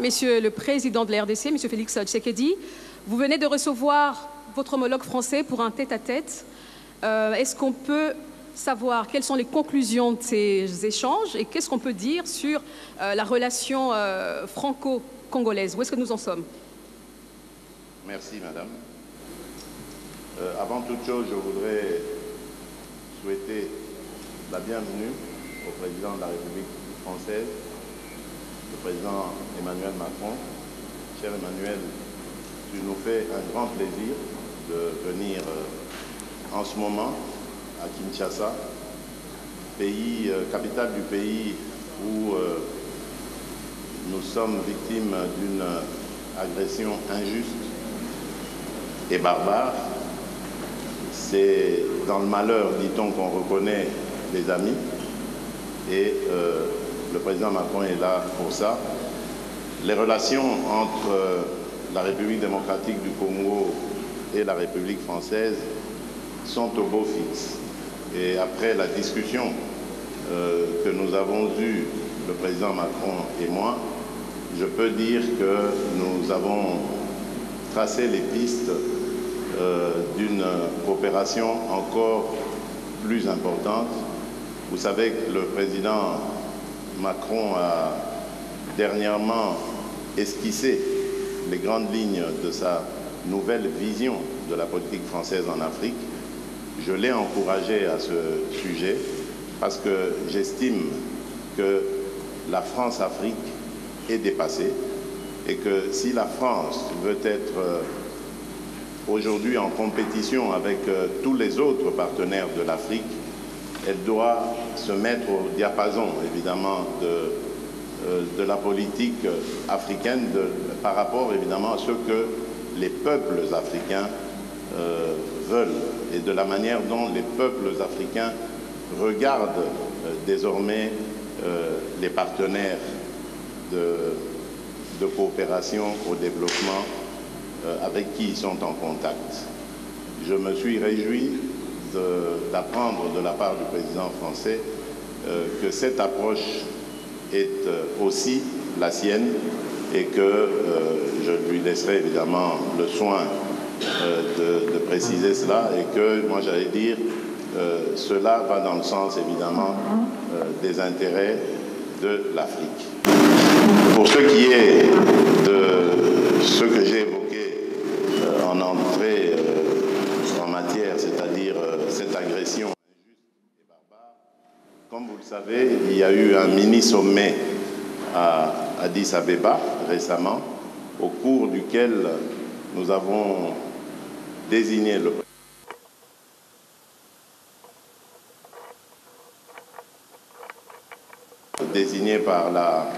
Monsieur le Président de la RDC, Monsieur Félix Tshisekedi, vous venez de recevoir votre homologue français pour un tête-à-tête. Est-ce qu'on peut savoir quelles sont les conclusions de ces échanges et qu'est-ce qu'on peut dire sur la relation franco-congolaise? Où est-ce que nous en sommes? Merci, Madame. Avant toute chose, je voudrais souhaiter la bienvenue au Président de la République française, le Président Emmanuel Macron. Cher Emmanuel, tu nous fais un grand plaisir de venir en ce moment à Kinshasa, capitale du pays où nous sommes victimes d'une agression injuste et barbare. C'est dans le malheur, dit-on, qu'on reconnaît les amis. Et le président Macron est là pour ça. Les relations entre la République démocratique du Congo et la République française sont au beau fixe. Et après la discussion que nous avons eue, le président Macron et moi, je peux dire que nous avons tracé les pistes d'une coopération encore plus importante. Vous savez que le président Macron a dernièrement esquissé les grandes lignes de sa nouvelle vision de la politique française en Afrique. Je l'ai encouragé à ce sujet parce que j'estime que la France-Afrique est dépassée et que si la France veut être aujourd'hui en compétition avec tous les autres partenaires de l'Afrique, elle doit se mettre au diapason, évidemment, de la politique africaine par rapport, évidemment, à ce que les peuples africains veulent et de la manière dont les peuples africains regardent désormais les partenaires de coopération au développement avec qui ils sont en contact. Je me suis réjoui d'apprendre de la part du président français que cette approche est aussi la sienne et que je lui laisserai évidemment le soin de préciser cela et que, moi j'allais dire, cela va dans le sens évidemment des intérêts de l'Afrique. Pour ce qui est de ce que j'ai évoqué en entrée en matière, c'est-à-dire cette agression injuste et barbare, comme vous le savez, il y a eu un mini-sommet à Addis Abeba récemment, au cours duquel nous avons désigné le désigné par la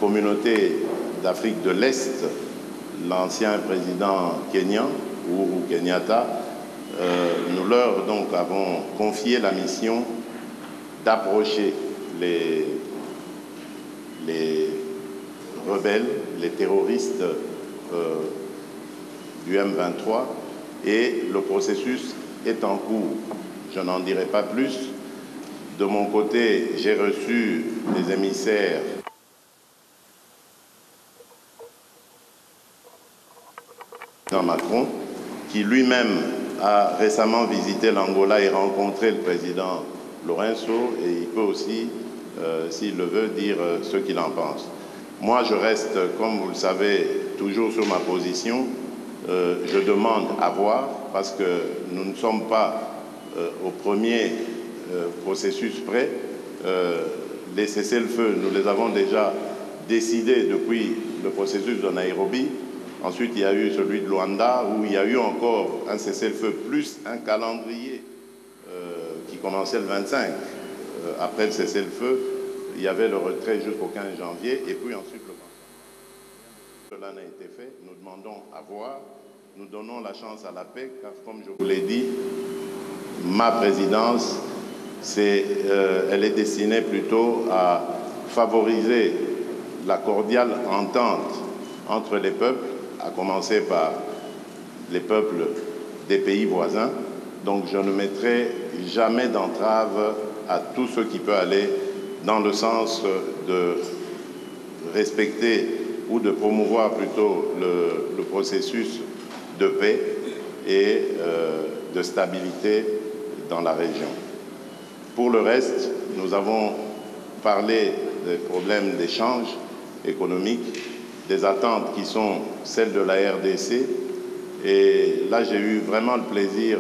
communauté d'Afrique de l'Est, l'ancien président kényan, Uhuru Kenyatta. Nous leur donc avons confié la mission d'approcher les rebelles, les terroristes du M23 et le processus est en cours. Je n'en dirai pas plus. De mon côté, j'ai reçu des émissaires Macron, qui lui-même a récemment visité l'Angola et rencontré le président Lourenço, et il peut aussi, s'il le veut, dire ce qu'il en pense. Moi, je reste, comme vous le savez, toujours sur ma position. Je demande à voir, parce que nous ne sommes pas au premier processus près. Les cessez-le-feu, nous les avons déjà décidés depuis le processus de Nairobi. Ensuite, il y a eu celui de Luanda, où il y a eu encore un cessez-le-feu plus un calendrier qui commençait le 25. Après le cessez-le-feu, il y avait le retrait jusqu'au 15 janvier, et puis ensuite le 20. Cela n'a été fait. Nous demandons à voir. Nous donnons la chance à la paix, car comme je vous l'ai dit, ma présidence, elle est destinée plutôt à favoriser la cordiale entente entre les peuples, à commencer par les peuples des pays voisins. Donc je ne mettrai jamais d'entrave à tout ce qui peut aller dans le sens de respecter ou de promouvoir plutôt le processus de paix et de stabilité dans la région. Pour le reste, nous avons parlé des problèmes d'échange économique, des attentes qui sont celles de la RDC. Et là, j'ai eu vraiment le plaisir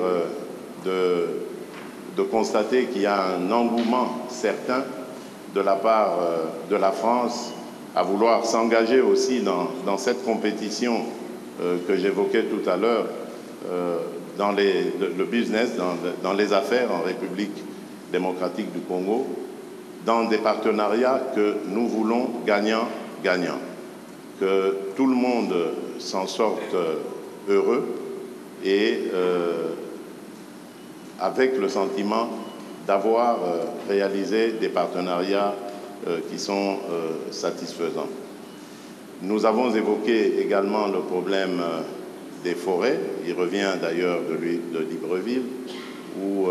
de constater qu'il y a un engouement certain de la part de la France à vouloir s'engager aussi dans cette compétition que j'évoquais tout à l'heure, dans le business, dans les affaires en République démocratique du Congo, dans des partenariats que nous voulons gagnant-gagnant, que tout le monde s'en sorte heureux et avec le sentiment d'avoir réalisé des partenariats qui sont satisfaisants. Nous avons évoqué également le problème des forêts. Il revient d'ailleurs de Libreville, où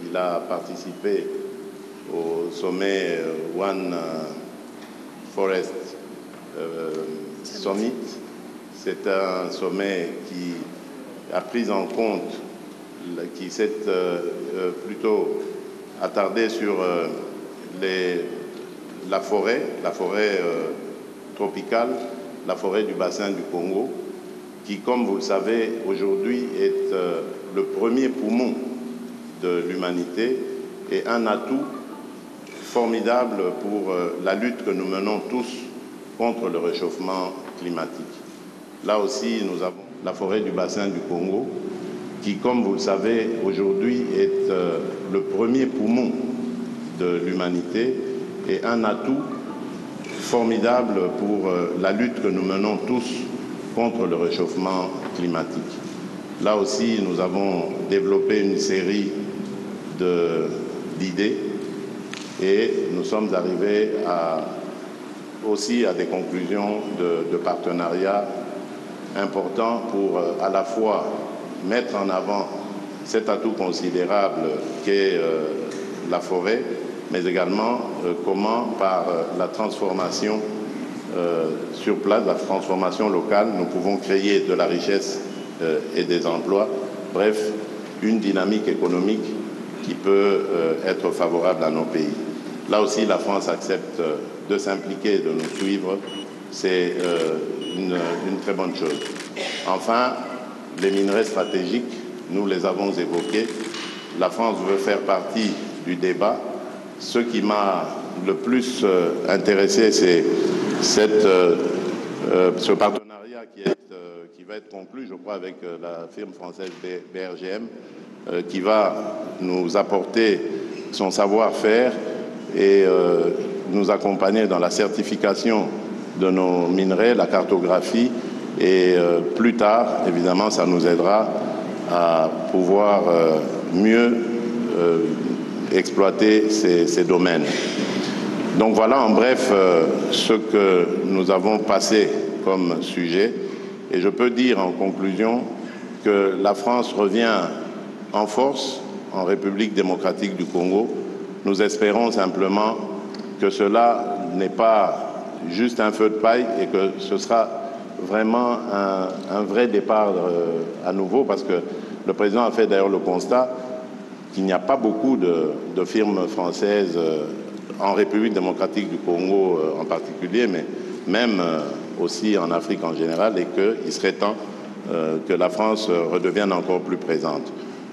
il a participé au sommet One Forest Summit. C'est un sommet qui a pris en compte, qui s'est plutôt attardé sur la forêt tropicale, la forêt du bassin du Congo, qui, comme vous le savez, aujourd'hui est le premier poumon de l'humanité et un atout formidable pour la lutte que nous menons tous contre le réchauffement climatique. Là aussi, nous avons la forêt du bassin du Congo, qui, comme vous le savez, aujourd'hui est le premier poumon de l'humanité et un atout formidable pour la lutte que nous menons tous contre le réchauffement climatique. Là aussi, nous avons développé une série d'idées et nous sommes arrivés aussi à des conclusions de partenariat importants pour à la fois mettre en avant cet atout considérable qu'est la forêt, mais également comment par la transformation sur place, la transformation locale, nous pouvons créer de la richesse et des emplois, bref, une dynamique économique qui peut être favorable à nos pays. Là aussi, la France accepte de s'impliquer, de nous suivre, c'est une très bonne chose. Enfin, les minerais stratégiques, nous les avons évoqués. La France veut faire partie du débat. Ce qui m'a le plus intéressé, c'est ce partenariat qui va être conclu, je crois, avec la firme française BRGM, qui va nous apporter son savoir-faire et nous accompagner dans la certification de nos minerais, la cartographie, et plus tard, évidemment, ça nous aidera à pouvoir mieux exploiter ces domaines. Donc voilà en bref ce que nous avons passé comme sujet. Et je peux dire en conclusion que la France revient en force en République démocratique du Congo. Nous espérons simplement que cela n'est pas juste un feu de paille et que ce sera vraiment un vrai départ à nouveau, parce que le président a fait d'ailleurs le constat qu'il n'y a pas beaucoup de firmes françaises en République démocratique du Congo en particulier, mais même aussi en Afrique en général, et qu'il serait temps que la France redevienne encore plus présente.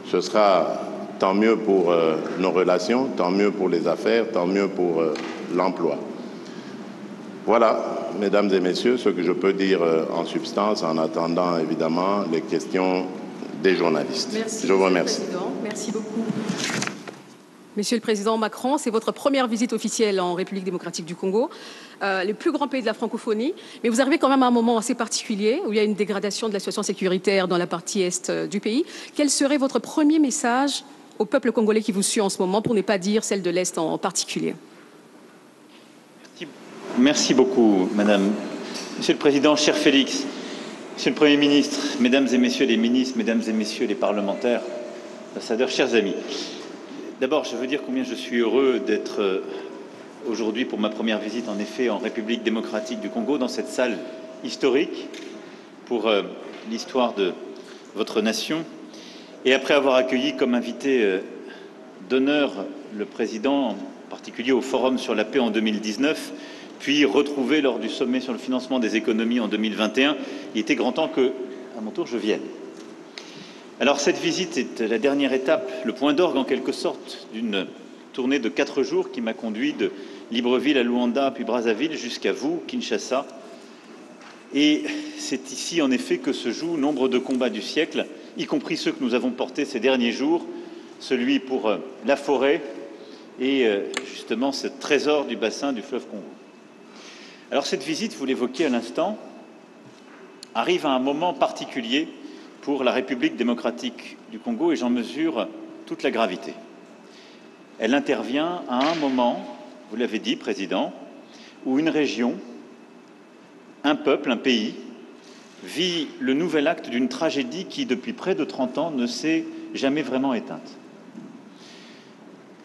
Ce sera tant mieux pour nos relations, tant mieux pour les affaires, tant mieux pour l'emploi. Voilà, mesdames et messieurs, ce que je peux dire en substance, en attendant évidemment les questions des journalistes. Merci, je vous remercie. Merci beaucoup. Monsieur le Président Macron, c'est votre première visite officielle en République démocratique du Congo, le plus grand pays de la francophonie. Mais vous arrivez quand même à un moment assez particulier où il y a une dégradation de la situation sécuritaire dans la partie est du pays. Quel serait votre premier message au peuple congolais qui vous suit en ce moment, pour ne pas dire celle de l'Est en particulier? Merci beaucoup, Madame. Monsieur le Président, cher Félix, Monsieur le Premier ministre, Mesdames et Messieurs les ministres, Mesdames et Messieurs les parlementaires, ambassadeurs, chers amis. D'abord, je veux dire combien je suis heureux d'être aujourd'hui pour ma première visite, en effet, en République démocratique du Congo, dans cette salle historique pour l'histoire de votre nation. Et après avoir accueilli comme invité d'honneur le président, en particulier au Forum sur la paix en 2019, puis retrouvé lors du sommet sur le financement des économies en 2021, il était grand temps que, à mon tour, je vienne. Alors cette visite est la dernière étape, le point d'orgue en quelque sorte, d'une tournée de 4 jours qui m'a conduit de Libreville à Luanda, puis Brazzaville, jusqu'à vous, Kinshasa. Et c'est ici, en effet, que se jouent nombre de combats du siècle, y compris ceux que nous avons portés ces derniers jours, celui pour la forêt et justement ce trésor du bassin du fleuve Congo. Alors cette visite, vous l'évoquiez à l'instant, arrive à un moment particulier pour la République démocratique du Congo et j'en mesure toute la gravité. Elle intervient à un moment, vous l'avez dit, Président, où une région, un peuple, un pays, vit le nouvel acte d'une tragédie qui, depuis près de 30 ans, ne s'est jamais vraiment éteinte.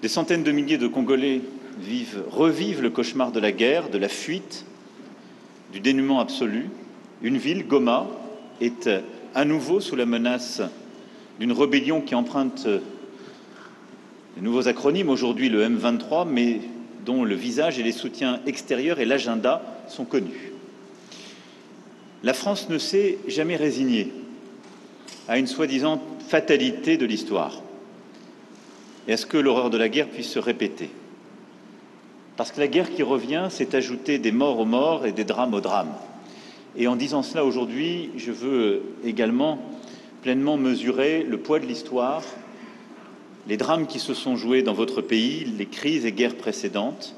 Des centaines de milliers de Congolais revivent le cauchemar de la guerre, de la fuite, du dénuement absolu. Une ville, Goma, est à nouveau sous la menace d'une rébellion qui emprunte de nouveaux acronymes, aujourd'hui le M23, mais dont le visage et les soutiens extérieurs et l'agenda sont connus. La France ne s'est jamais résignée à une soi-disant fatalité de l'histoire et à ce que l'horreur de la guerre puisse se répéter. Parce que la guerre qui revient, c'est ajouter des morts aux morts et des drames aux drames. Et en disant cela aujourd'hui, je veux également pleinement mesurer le poids de l'histoire, les drames qui se sont joués dans votre pays, les crises et guerres précédentes,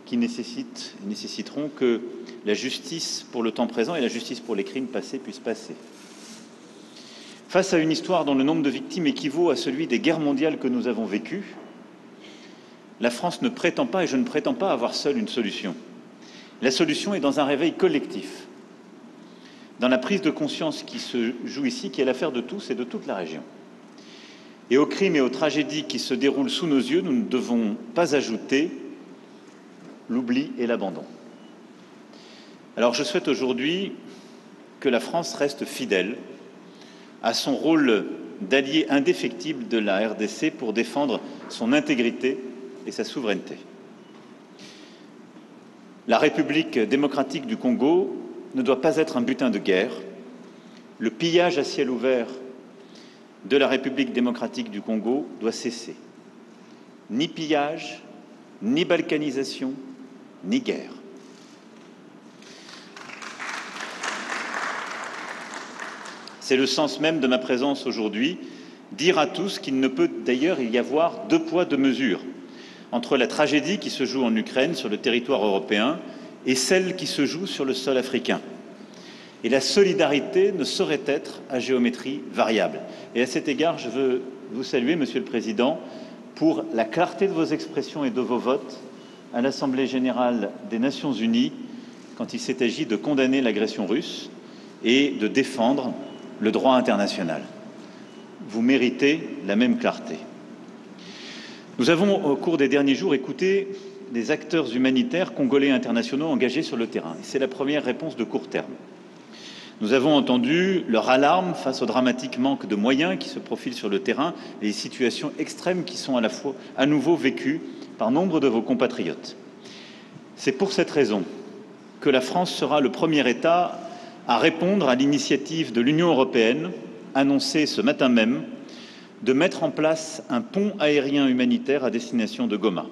qui nécessiteront que la justice pour le temps présent et la justice pour les crimes passés puissent passer. Face à une histoire dont le nombre de victimes équivaut à celui des guerres mondiales que nous avons vécues, la France ne prétend pas, et je ne prétends pas avoir seule une solution. La solution est dans un réveil collectif, dans la prise de conscience qui se joue ici, qui est l'affaire de tous et de toute la région. Et aux crimes et aux tragédies qui se déroulent sous nos yeux, nous ne devons pas ajouter l'oubli et l'abandon. Alors je souhaite aujourd'hui que la France reste fidèle à son rôle d'allié indéfectible de la RDC pour défendre son intégrité et sa souveraineté. La République démocratique du Congo ne doit pas être un butin de guerre. Le pillage à ciel ouvert de la République démocratique du Congo doit cesser. Ni pillage, ni balkanisation, ni guerre. C'est le sens même de ma présence aujourd'hui, dire à tous qu'il ne peut d'ailleurs y avoir 2 poids 2 mesures entre la tragédie qui se joue en Ukraine, sur le territoire européen, et celle qui se joue sur le sol africain. Et la solidarité ne saurait être à géométrie variable. Et à cet égard, je veux vous saluer, Monsieur le Président, pour la clarté de vos expressions et de vos votes à l'Assemblée générale des Nations unies quand il s'est agi de condamner l'agression russe et de défendre le droit international. Vous méritez la même clarté. Nous avons, au cours des derniers jours, écouté des acteurs humanitaires congolais et internationaux engagés sur le terrain. Et c'est la première réponse de court terme. Nous avons entendu leur alarme face au dramatique manque de moyens qui se profilent sur le terrain et les situations extrêmes qui sont à nouveau vécues par nombre de vos compatriotes. C'est pour cette raison que la France sera le premier État à répondre à l'initiative de l'Union européenne, annoncée ce matin même, de mettre en place un pont aérien humanitaire à destination de Goma.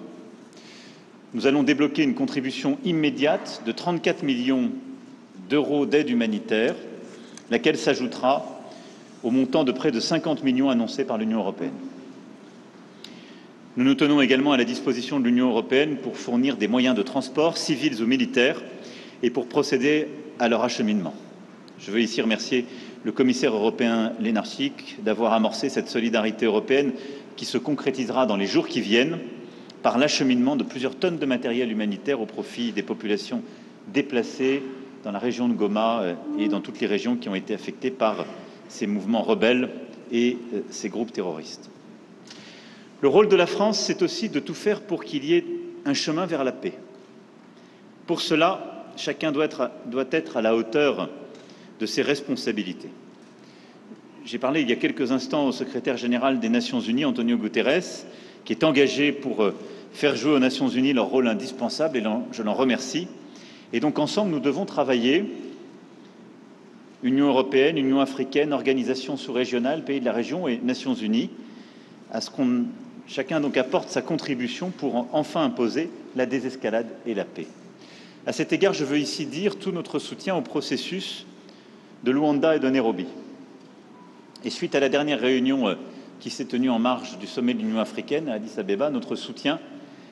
Nous allons débloquer une contribution immédiate de 34 millions d'euros d'aide humanitaire, laquelle s'ajoutera au montant de près de 50 millions annoncé par l'Union européenne. Nous nous tenons également à la disposition de l'Union européenne pour fournir des moyens de transport, civils ou militaires, et pour procéder à leur acheminement. Je veux ici remercier le commissaire européen Lenarčič d'avoir amorcé cette solidarité européenne qui se concrétisera dans les jours qui viennent par l'acheminement de plusieurs tonnes de matériel humanitaire au profit des populations déplacées dans la région de Goma et dans toutes les régions qui ont été affectées par ces mouvements rebelles et ces groupes terroristes. Le rôle de la France, c'est aussi de tout faire pour qu'il y ait un chemin vers la paix. Pour cela, chacun doit être à la hauteur de ses responsabilités. J'ai parlé il y a quelques instants au secrétaire général des Nations Unies, Antonio Guterres, qui est engagé pour faire jouer aux Nations Unies leur rôle indispensable, et je l'en remercie. Et donc ensemble, nous devons travailler, Union européenne, Union africaine, organisations sous-régionales, pays de la région et Nations Unies, à ce qu'on chacun donc apporte sa contribution pour enfin imposer la désescalade et la paix. À cet égard, je veux ici dire tout notre soutien au processus de Luanda et de Nairobi. Et suite à la dernière réunion qui s'est tenue en marge du sommet de l'Union africaine à Addis Abeba, notre soutien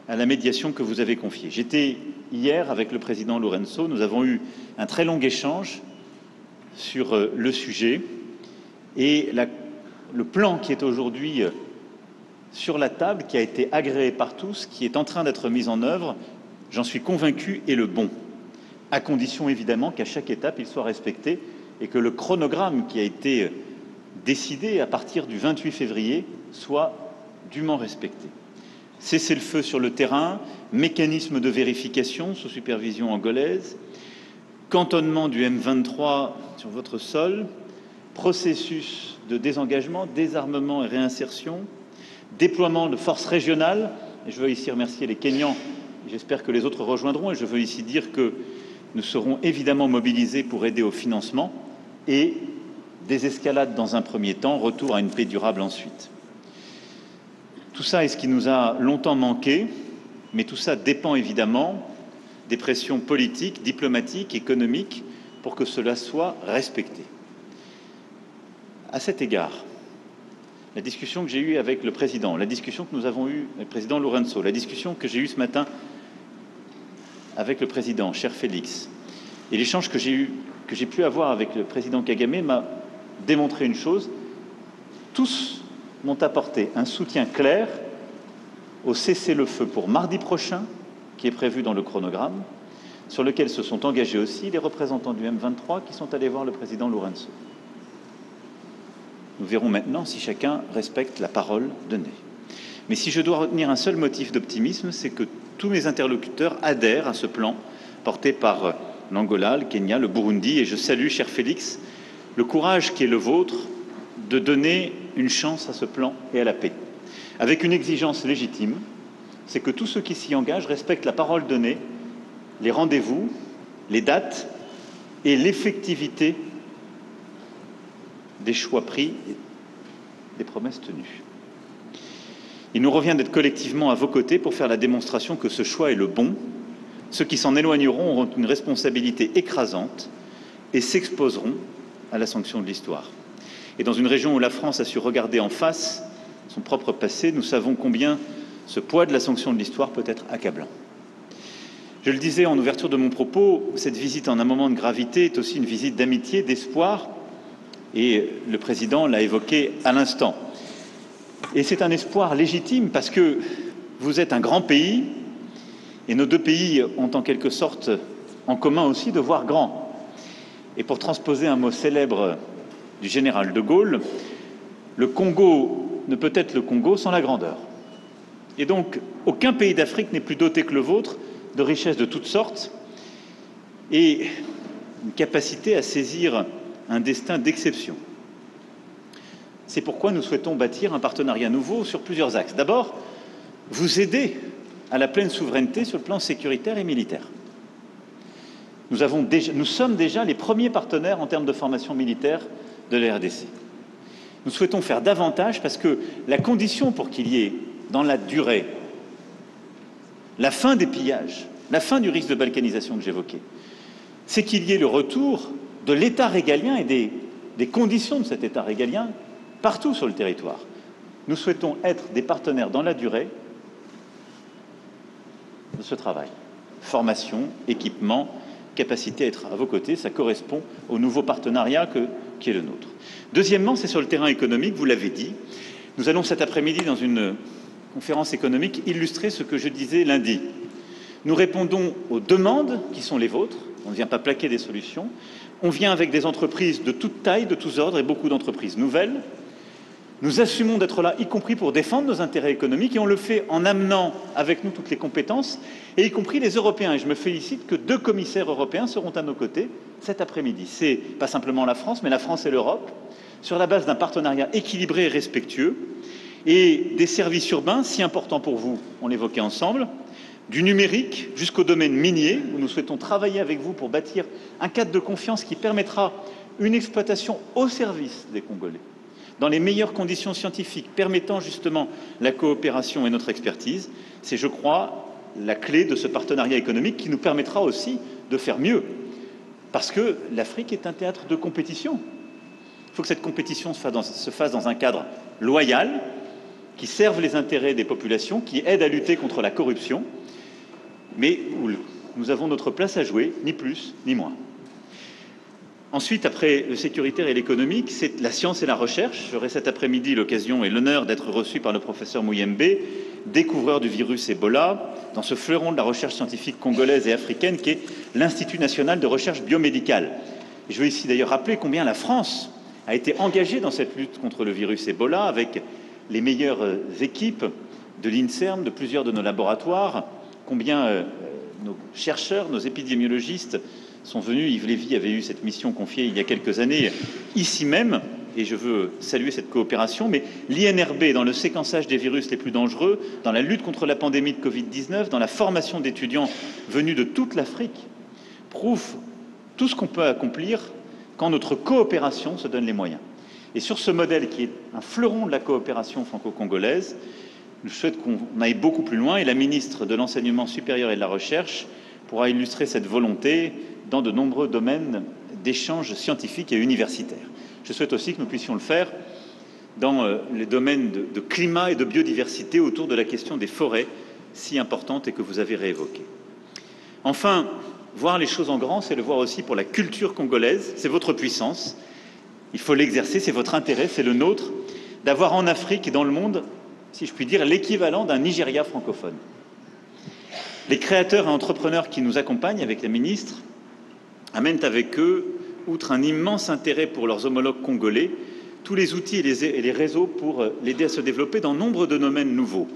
à la médiation que vous avez confiée. J'étais hier avec le président Lourenço, nous avons eu un très long échange sur le sujet et le plan qui est aujourd'hui sur la table, qui a été agréé par tous, qui est en train d'être mis en œuvre, j'en suis convaincu, est le bon, à condition évidemment qu'à chaque étape il soit respecté et que le chronogramme qui a été décidé à partir du 28 février soit dûment respecté. Cessez-le-feu sur le terrain, mécanisme de vérification sous supervision angolaise, cantonnement du M23 sur votre sol, processus de désengagement, désarmement et réinsertion, déploiement de forces régionales, et je veux ici remercier les Kenyans, j'espère que les autres rejoindront, et je veux ici dire que nous serons évidemment mobilisés pour aider au financement, et désescalade dans un premier temps, retour à une paix durable ensuite. Tout ça est ce qui nous a longtemps manqué, mais tout ça dépend évidemment des pressions politiques, diplomatiques, économiques, pour que cela soit respecté. À cet égard, la discussion que j'ai eue avec le président, la discussion que nous avons eue avec le président Lourenço, la discussion que j'ai eue ce matin avec le président, cher Félix, et l'échange que j'ai pu avoir avec le président Kagame m'a démontré une chose, tous m'ont apporté un soutien clair au cessez-le-feu pour mardi prochain, qui est prévu dans le chronogramme, sur lequel se sont engagés aussi les représentants du M23 qui sont allés voir le président Lourenço. Nous verrons maintenant si chacun respecte la parole donnée. Mais si je dois retenir un seul motif d'optimisme, c'est que tous mes interlocuteurs adhèrent à ce plan porté par l'Angola, le Kenya, le Burundi, et je salue, cher Félix, le courage qui est le vôtre de donner une chance à ce plan et à la paix, avec une exigence légitime, c'est que tous ceux qui s'y engagent respectent la parole donnée, les rendez-vous, les dates et l'effectivité des choix pris et des promesses tenues. Il nous revient d'être collectivement à vos côtés pour faire la démonstration que ce choix est le bon. Ceux qui s'en éloigneront auront une responsabilité écrasante et s'exposeront à la sanction de l'histoire. Et dans une région où la France a su regarder en face son propre passé, nous savons combien ce poids de la sanction de l'histoire peut être accablant. Je le disais en ouverture de mon propos, cette visite en un moment de gravité est aussi une visite d'amitié, d'espoir, et le président l'a évoqué à l'instant. Et c'est un espoir légitime parce que vous êtes un grand pays, et nos deux pays ont en quelque sorte en commun aussi de voir grand. Et pour transposer un mot célèbre du général de Gaulle, le Congo ne peut être le Congo sans la grandeur. Et donc, aucun pays d'Afrique n'est plus doté que le vôtre de richesses de toutes sortes et une capacité à saisir un destin d'exception. C'est pourquoi nous souhaitons bâtir un partenariat nouveau sur plusieurs axes. D'abord, vous aider à la pleine souveraineté sur le plan sécuritaire et militaire. Nous sommes déjà les premiers partenaires en termes de formation militaire de la RDC. Nous souhaitons faire davantage parce que la condition pour qu'il y ait, dans la durée, la fin des pillages, la fin du risque de balkanisation que j'évoquais, c'est qu'il y ait le retour de l'État régalien et des conditions de cet État régalien partout sur le territoire. Nous souhaitons être des partenaires dans la durée de ce travail. Formation, équipement, capacité à être à vos côtés, ça correspond au nouveau partenariat qui est le nôtre. Deuxièmement, c'est sur le terrain économique, vous l'avez dit. Nous allons cet après-midi, dans une conférence économique, illustrer ce que je disais lundi. Nous répondons aux demandes qui sont les vôtres, on ne vient pas plaquer des solutions, on vient avec des entreprises de toute taille, de tous ordres, et beaucoup d'entreprises nouvelles, Nous assumons d'être là, y compris pour défendre nos intérêts économiques, et on le fait en amenant avec nous toutes les compétences, et y compris les Européens. Et je me félicite que 2 commissaires européens seront à nos côtés cet après-midi. C'est pas simplement la France, mais la France et l'Europe, sur la base d'un partenariat équilibré et respectueux, et des services urbains si importants pour vous, on l'évoquait ensemble, du numérique jusqu'au domaine minier, où nous souhaitons travailler avec vous pour bâtir un cadre de confiance qui permettra une exploitation au service des Congolais, dans les meilleures conditions scientifiques, permettant justement la coopération et notre expertise. C'est, je crois, la clé de ce partenariat économique qui nous permettra aussi de faire mieux. Parce que l'Afrique est un théâtre de compétition. Il faut que cette compétition se fasse dans un cadre loyal, qui serve les intérêts des populations, qui aide à lutter contre la corruption, mais où nous avons notre place à jouer, ni plus ni moins. Ensuite, après le sécuritaire et l'économique, c'est la science et la recherche. J'aurai cet après-midi l'occasion et l'honneur d'être reçu par le professeur Muyembe, découvreur du virus Ebola, dans ce fleuron de la recherche scientifique congolaise et africaine qui est l'Institut national de recherche biomédicale. Et je veux ici d'ailleurs rappeler combien la France a été engagée dans cette lutte contre le virus Ebola, avec les meilleures équipes de l'INSERM, de plusieurs de nos laboratoires, combien nos chercheurs, nos épidémiologistes sont venus. Yves Lévy avait eu cette mission confiée il y a quelques années, ici même, et je veux saluer cette coopération, mais l'INRB, dans le séquençage des virus les plus dangereux, dans la lutte contre la pandémie de Covid-19, dans la formation d'étudiants venus de toute l'Afrique, prouve tout ce qu'on peut accomplir quand notre coopération se donne les moyens. Et sur ce modèle qui est un fleuron de la coopération franco-congolaise, je souhaite qu'on aille beaucoup plus loin, et la ministre de l'Enseignement supérieur et de la Recherche pourra illustrer cette volonté dans de nombreux domaines d'échanges scientifiques et universitaires. Je souhaite aussi que nous puissions le faire dans les domaines de climat et de biodiversité, autour de la question des forêts, si importante et que vous avez réévoquée. Enfin, voir les choses en grand, c'est le voir aussi pour la culture congolaise, c'est votre puissance. Il faut l'exercer, c'est votre intérêt, c'est le nôtre, d'avoir en Afrique et dans le monde, si je puis dire, l'équivalent d'un Nigeria francophone. Les créateurs et entrepreneurs qui nous accompagnent avec la ministre amènent avec eux, outre un immense intérêt pour leurs homologues congolais, tous les outils et les réseaux pour l'aider à se développer dans nombre de domaines nouveaux.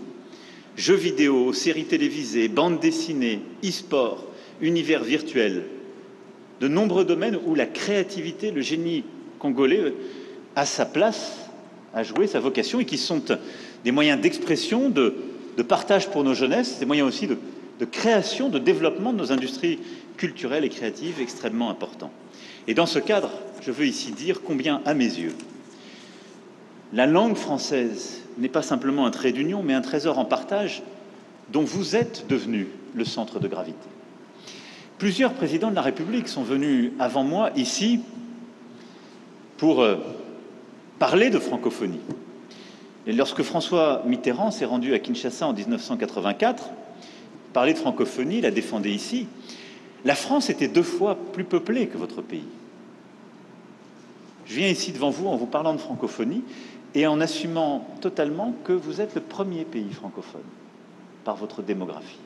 Jeux vidéo, séries télévisées, bandes dessinées, e-sport, univers virtuel. De nombreux domaines où la créativité, le génie congolais a sa place à jouer, sa vocation, et qui sont des moyens d'expression, de partage pour nos jeunesses, des moyens aussi de création, de développement de nos industries culturelles et créatives extrêmement importants. Et dans ce cadre, je veux ici dire combien, à mes yeux, la langue française n'est pas simplement un trait d'union, mais un trésor en partage dont vous êtes devenu le centre de gravité. Plusieurs présidents de la République sont venus avant moi ici pour parler de francophonie. Et lorsque François Mitterrand s'est rendu à Kinshasa en 1984, parler de francophonie, la défendait ici, la France était 2 fois plus peuplée que votre pays. Je viens ici devant vous en vous parlant de francophonie et en assumant totalement que vous êtes le premier pays francophone par votre démographie.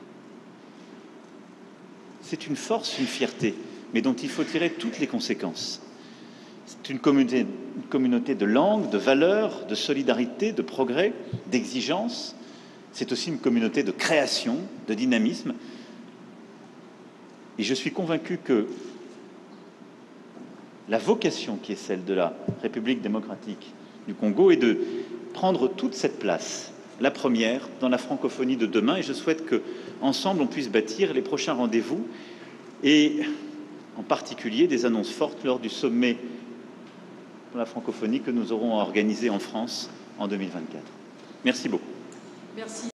C'est une force, une fierté, mais dont il faut tirer toutes les conséquences. C'est une communauté de langues, de valeurs, de solidarité, de progrès, d'exigence. C'est aussi une communauté de création, de dynamisme. Et je suis convaincu que la vocation qui est celle de la République démocratique du Congo est de prendre toute cette place, la première, dans la francophonie de demain. Et je souhaite qu'ensemble, on puisse bâtir les prochains rendez-vous et en particulier des annonces fortes lors du sommet pour la francophonie que nous aurons organisé en France en 2024. Merci beaucoup. Merci.